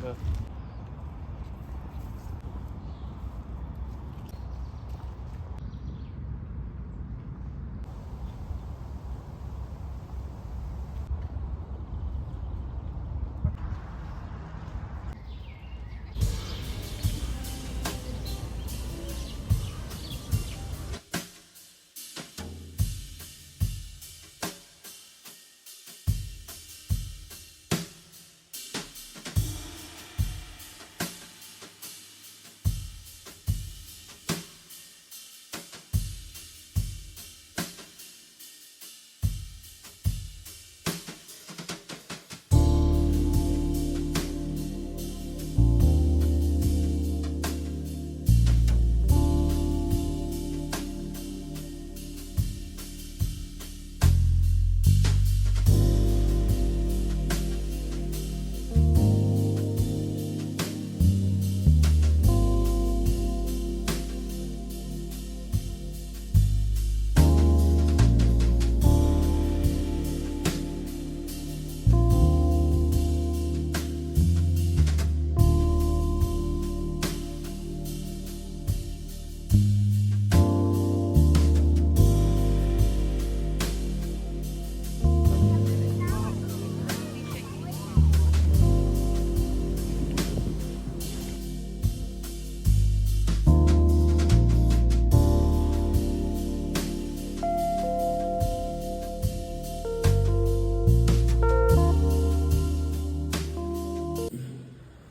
Да.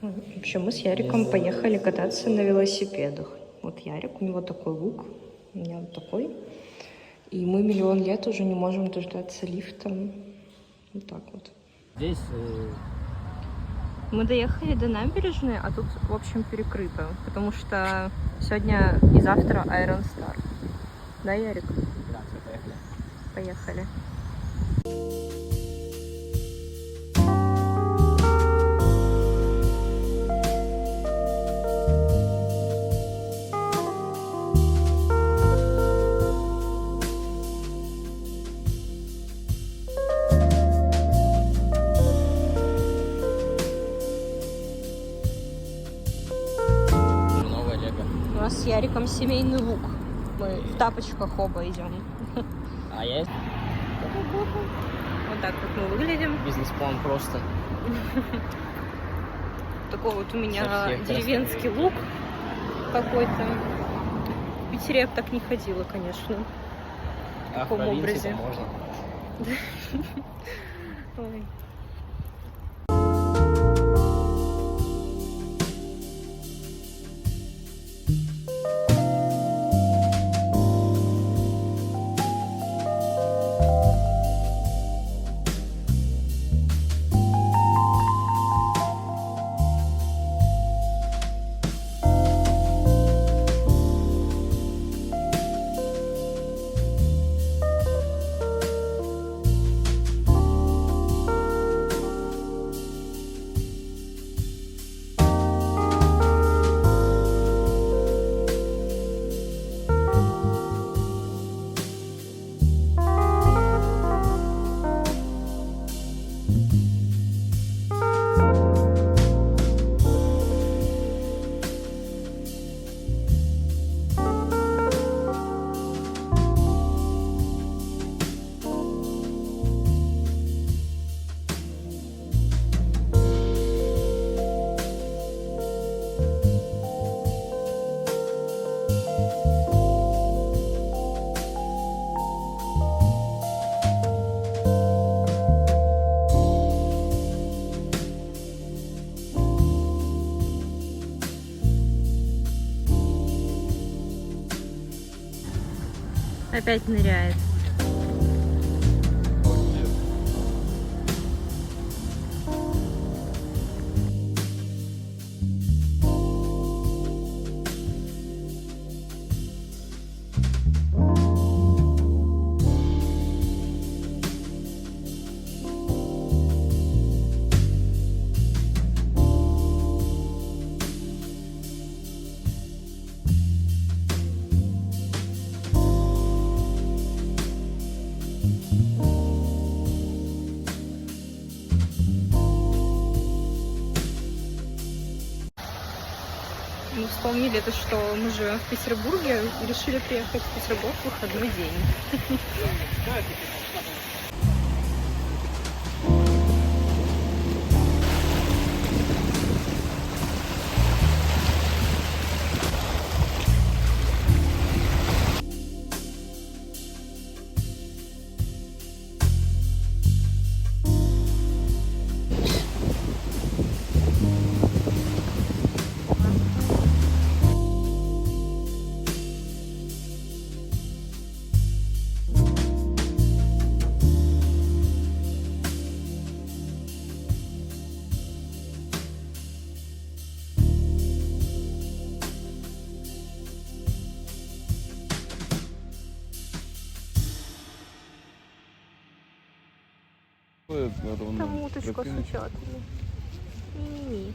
В общем, мы с Яриком поехали кататься на велосипедах. Вот Ярик, у него такой лук, у меня вот такой. И мы миллион лет уже не можем дождаться лифта. Вот так вот. Здесь Мы доехали до набережной, а тут, в общем, перекрыто. Потому что сегодня и завтра Iron Star. Да, Ярик? да, поехали. Поехали. Новая Лего. У нас с Яриком семейный лук. Мы в тапочках оба идем. А есть Вот так вот мы выглядим. бизнес-план просто. Такой вот у меня Со всех деревенский лук какой-то. В Питере я бы так не ходила, конечно. А в таком провинции образе. можно. Ой. Опять ныряет. Мы вспомнили то, что мы живем в Петербурге и решили приехать в Петербург в выходной день. Там уточку освещали. Не-не-не.